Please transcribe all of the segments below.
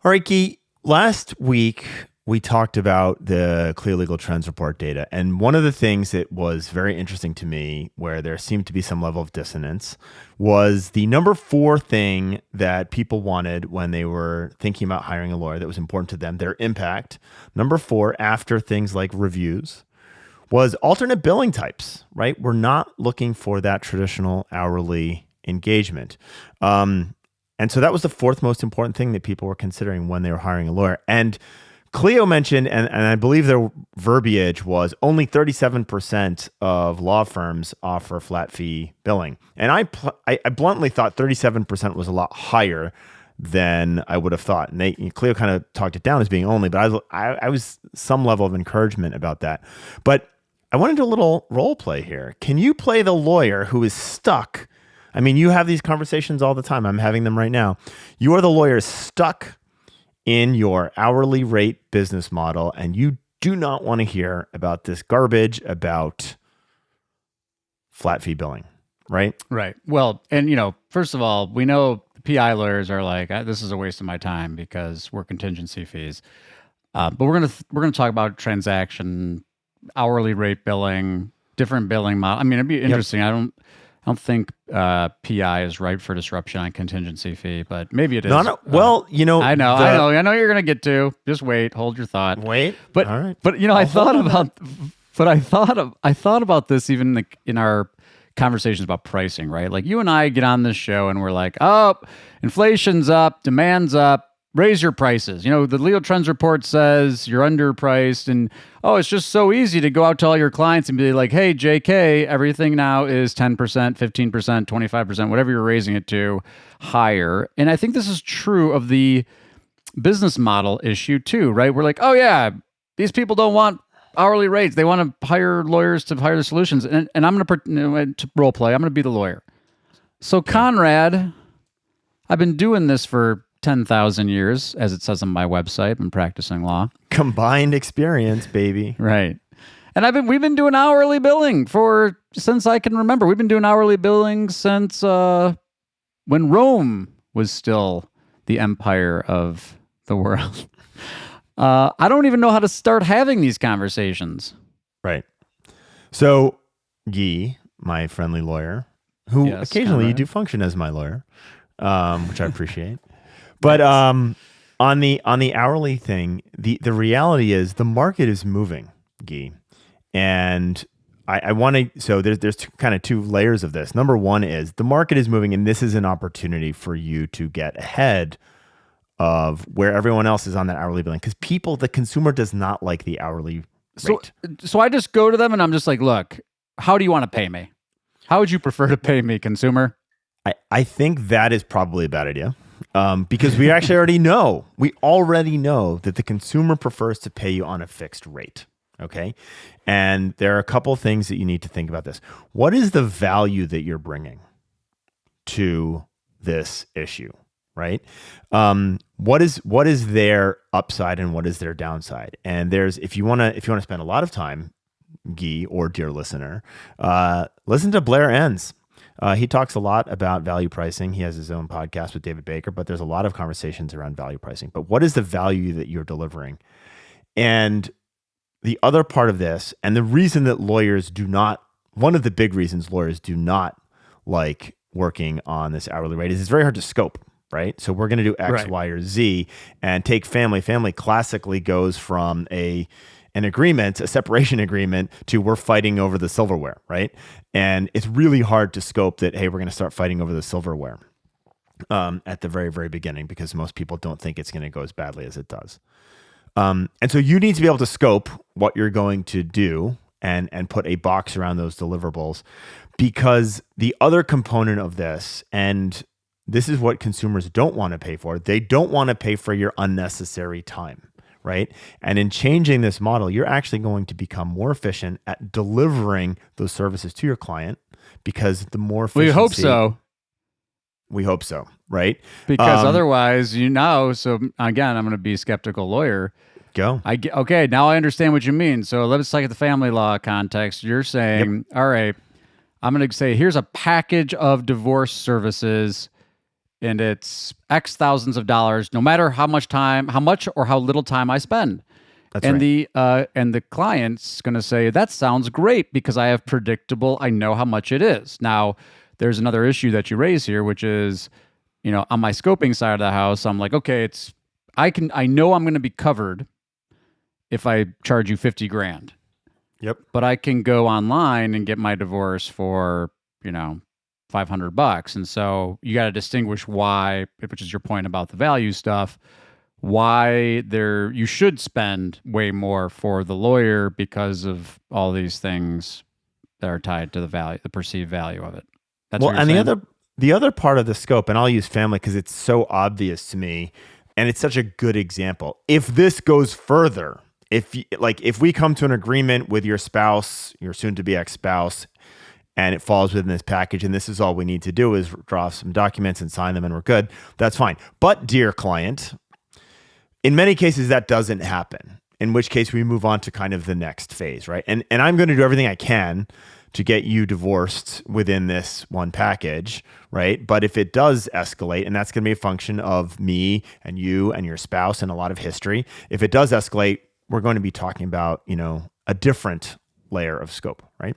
All right, Guy. Last week, we talked about the Clio Legal Trends Report data. And one of the things that was very interesting to me, where there seemed to be some level of dissonance, was the number 4 thing that people wanted when they were thinking about hiring a lawyer that was important to them, their impact. Number 4, after things like reviews, was alternate billing types, right? We're not looking for that traditional hourly engagement. And so that was the 4th most important thing that people were considering when they were hiring a lawyer. And Clio mentioned, and I believe their verbiage was only 37% of law firms offer flat fee billing. And I bluntly thought 37% was a lot higher than I would have thought. And Clio kind of talked it down as being only, but I was some level of encouragement about that. But I want to do a little role play here. Can you play the lawyer who is stuck? I mean, you have these conversations all the time. I'm having them right now. You are the lawyer stuck in your hourly rate business model, and you do not want to hear about this garbage about flat fee billing, right? Right. Well, and first of all, we know PI lawyers are like, this is a waste of my time because we're contingency fees. But we're gonna talk about transaction hourly rate billing, different billing model. I mean, it'd be interesting. Yep. I don't think PI is ripe for disruption on contingency fee, but maybe it is. No. Well, I know you're going to get to. Just wait, hold your thought. Wait, but all right. But I thought about this even in our conversations about pricing, right? Like you and I get on this show and we're like, oh, inflation's up, demand's up. Raise your prices. The Legal Trends Report says you're underpriced, and it's just so easy to go out to all your clients and be like, hey, JK, everything now is 10%, 15%, 25%, whatever you're raising it to, higher. And I think this is true of the business model issue too, right? We're like, oh yeah, these people don't want hourly rates. They want to hire lawyers to hire the solutions. And I'm going to role play. I'm going to be the lawyer. So Conrad, I've been doing this for 10,000 years, as it says on my website. I'm practicing law. Combined experience, baby. Right. And we've been doing hourly billing since I can remember. We've been doing hourly billing since when Rome was still the empire of the world. I don't even know how to start having these conversations. Right. So, Guy, my friendly lawyer, who occasionally you do function as my lawyer, which I appreciate. But on the hourly thing, the reality is the market is moving, Guy. And I want to, so there's kind of 2 layers of this. Number 1 is the market is moving, and this is an opportunity for you to get ahead of where everyone else is on that hourly billing. Because the consumer does not like the hourly rate. So I just go to them and I'm just like, look, how do you want to pay me? How would you prefer to pay me, consumer? I think that is probably a bad idea. Because we actually already know that the consumer prefers to pay you on a fixed rate. Okay. And there are a couple of things that you need to think about this. What is the value that you're bringing to this issue? Right. What is their upside and what is their downside? And if you want to spend a lot of time, Guy or dear listener, listen to Blair Enns. He talks a lot about value pricing. He has his own podcast with David Baker, but there's a lot of conversations around value pricing. But what is the value that you're delivering? And the other part of this, and the reason that one of the big reasons lawyers do not like working on this hourly rate is it's very hard to scope, right? So we're going to do X, Y, or Z, and take family. Family classically goes from an agreement, a separation agreement, to we're fighting over the silverware, right? And it's really hard to scope that, hey, we're going to start fighting over the silverware at the very, very beginning, because most people don't think it's going to go as badly as it does. And so you need to be able to scope what you're going to do and put a box around those deliverables, because the other component of this, and this is what consumers don't want to pay for, they don't want to pay for your unnecessary time. Right. And in changing this model, you're actually going to become more efficient at delivering those services to your client, because the more efficiency. We hope so. We hope so. Right. Because otherwise, so again, I'm going to be a skeptical lawyer. Go. Okay. Now I understand what you mean. So let's take the family law context. You're saying, all right, I'm going to say, here's a package of divorce services. and it's X thousands of dollars, no matter how much or how little time I spend. That's And right. the client's going to say, that sounds great because I know how much it is. Now, there's another issue that you raise here, which is, on my scoping side of the house, I'm like, okay, I know I'm going to be covered if I charge you 50 grand, Yep. but I can go online and get my divorce for, $500. And so you got to distinguish why, which is your point about the value stuff, why you should spend way more for the lawyer because of all these things that are tied to the perceived value of it. That's Well, what you're and saying? the other part of the scope, and I'll use family because it's so obvious to me, and it's such a good example. If this goes further, if we come to an agreement with your spouse, your soon-to-be ex-spouse, and it falls within this package, and this is all we need to do is draw some documents and sign them, and we're good, that's fine. But dear client, in many cases that doesn't happen, in which case we move on to kind of the next phase, right? And I'm going to do everything I can to get you divorced within this one package, right? But if it does escalate, and that's going to be a function of me and you and your spouse and a lot of history, if it does escalate, we're going to be talking about, a different layer of scope, right?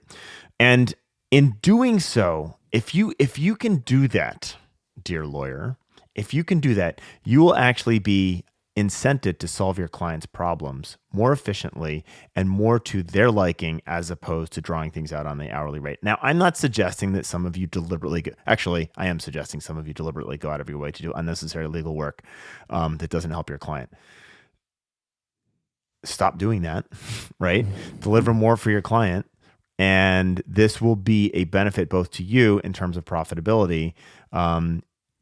And in doing so, if you can do that, dear lawyer, if you can do that, you will actually be incented to solve your client's problems more efficiently and more to their liking, as opposed to drawing things out on the hourly rate. Now, I'm not suggesting that some of you actually, I am suggesting some of you deliberately go out of your way to do unnecessary legal work that doesn't help your client. Stop doing that, right? Deliver more for your client. And this will be a benefit both to you in terms of profitability,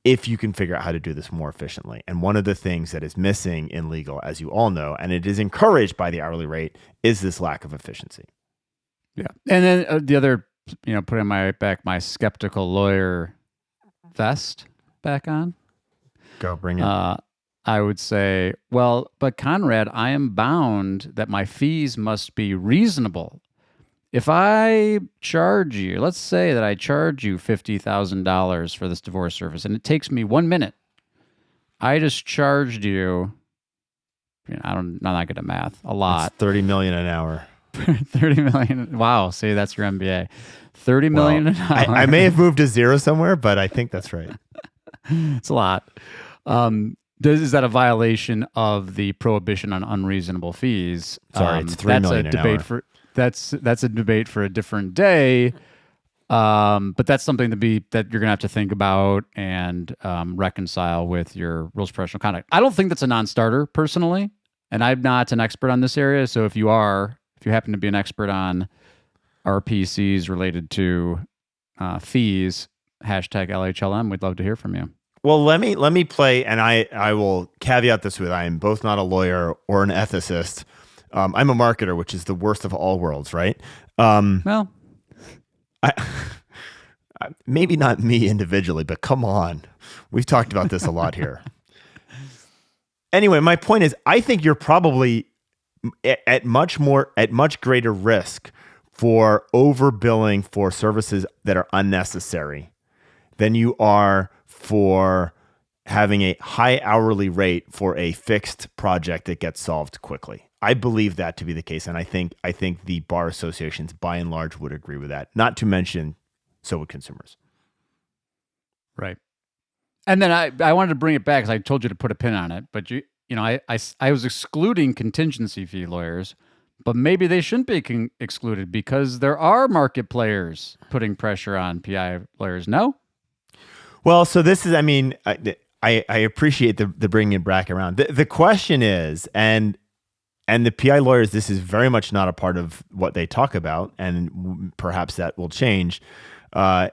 if you can figure out how to do this more efficiently. And one of the things that is missing in legal, as you all know, and it is encouraged by the hourly rate, is this lack of efficiency. Yeah. And then the other, putting my skeptical lawyer vest back on. Go, bring it. I would say, well, but Conrad, I am bound that my fees must be reasonable. If I charge you, let's say that I charge you $50,000 for this divorce service, and it takes me 1 minute. I just charged you. I'm not good at math. A lot. It's $30 million an hour. 30 million. Wow. See, that's your MBA. 30 million an hour. I may have moved to zero somewhere, but I think that's right. It's a lot. Is that a violation of the prohibition on unreasonable fees? Sorry, it's $3 million an hour. That's a debate for a different day. But that's something that you're gonna have to think about and reconcile with your rules of professional conduct. I don't think that's a non-starter personally, and I'm not an expert on this area. So if you happen to be an expert on RPCs related to fees, #LHLM, we'd love to hear from you. Well, let me play, and I will caveat this with, I am both not a lawyer or an ethicist. I'm a marketer, which is the worst of all worlds, right? Well, maybe not me individually, but come on. We've talked about this a lot here. Anyway, my point is, I think you're probably at much greater risk for overbilling for services that are unnecessary than you are for having a high hourly rate for a fixed project that gets solved quickly. I believe that to be the case, and I think the bar associations by and large would agree with that. Not to mention, so would consumers. Right. And then I wanted to bring it back because I told you to put a pin on it, but I was excluding contingency fee lawyers, but maybe they shouldn't be excluded because there are market players putting pressure on PI lawyers. No. Well, so this is, I appreciate the bringing it back around. The question is, and the PI lawyers, this is very much not a part of what they talk about, and perhaps that will change. Are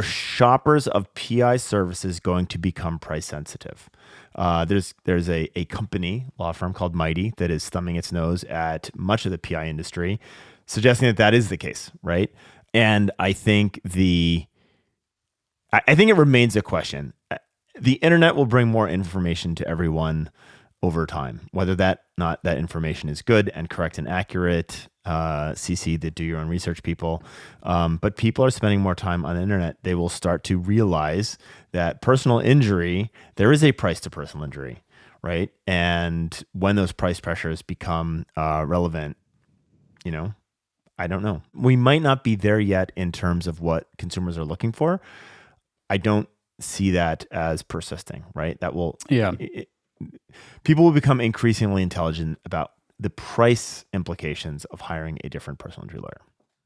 shoppers of PI services going to become price sensitive? There's a company, law firm called Mighty, that is thumbing its nose at much of the PI industry, suggesting that is the case, right? And I think it remains a question. The internet will bring more information to everyone. over time, whether that information is good and correct and accurate. CC, the do your own research people. But people are spending more time on the internet. They will start to realize that personal injury, there is a price to personal injury, right? And when those price pressures become relevant, I don't know. We might not be there yet in terms of what consumers are looking for. I don't see that as persisting, right? That will, people will become increasingly intelligent about the price implications of hiring a different personal injury lawyer.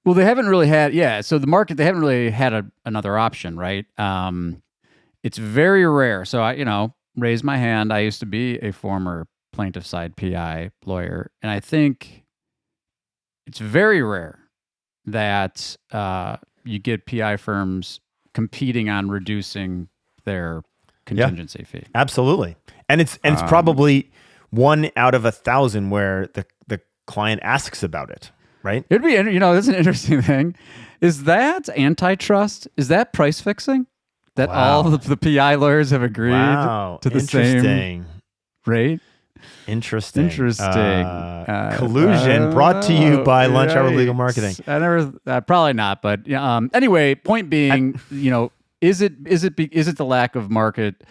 Well, they haven't really had, so the market, they haven't really had another option, right? It's very rare. So I, raise my hand. I used to be a former plaintiff side PI lawyer, and I think it's very rare that you get PI firms competing on reducing their contingency fee. Absolutely. And it's probably 1 out of 1,000 where the client asks about it, right? It'd be, that's an interesting thing. Is that antitrust? Is that price fixing? That all of the PI lawyers have agreed to the same rate? Interesting. Collusion brought to you by Lunch Hour Legal Marketing. Probably not, but anyway, point being, is it the lack of market?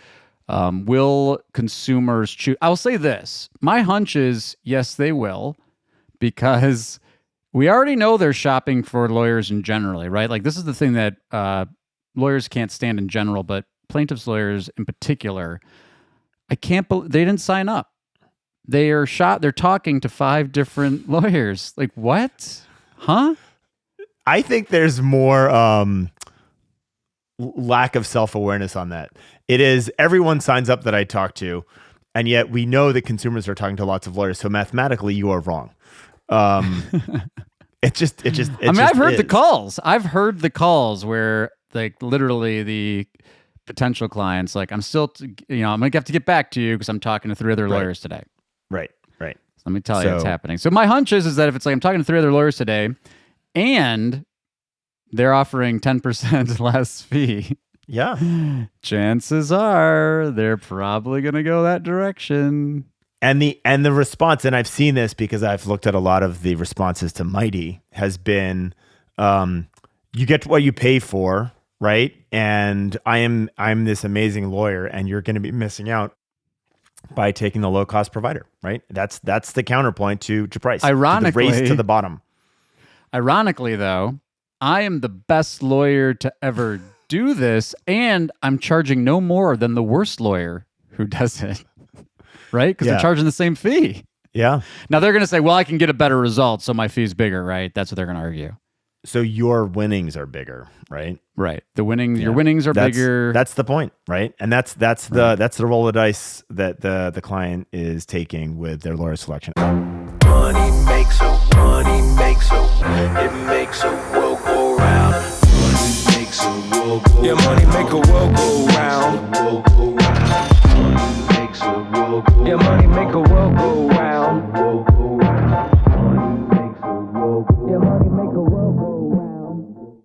Will consumers choose? I'll say this. My hunch is yes, they will, because we already know they're shopping for lawyers in general, right? Like this is the thing that lawyers can't stand in general, but plaintiffs' lawyers in particular, I can't believe they didn't sign up. They're talking to 5 different lawyers. Like what? Huh? I think there's more lack of self-awareness on that. It is everyone signs up that I talk to, and yet we know that consumers are talking to lots of lawyers. So mathematically, you are wrong. I've heard the calls. I've heard the calls where like literally the potential clients, like I'm still, I'm gonna have to get back to you because I'm talking to 3 other lawyers today. Right. So let me tell you what's happening. So my hunch is that if it's like I'm talking to 3 other lawyers today, and they're offering 10% less fee. Yeah. Chances are they're probably going to go that direction. And the response, and I've seen this because I've looked at a lot of the responses to Mighty, has been you get what you pay for, right? And I'm this amazing lawyer, and you're going to be missing out by taking the low cost provider, right? That's the counterpoint to price. Ironically, to the race to the bottom. Ironically, though, I am the best lawyer to ever do this, and I'm charging no more than the worst lawyer who does it, right? Because they're charging the same fee. Yeah. Now they're going to say, well, I can get a better result, so my fee's bigger, right? That's what they're going to argue. So your winnings are bigger, right? Right. Your winnings are bigger. That's the point, right? And that's the roll of dice that the client is taking with their lawyer selection. Money makes a it makes a world go round. Money makes a world go round. Yeah, money make a world go round. Money makes a world go round. Yeah, money make a world go round.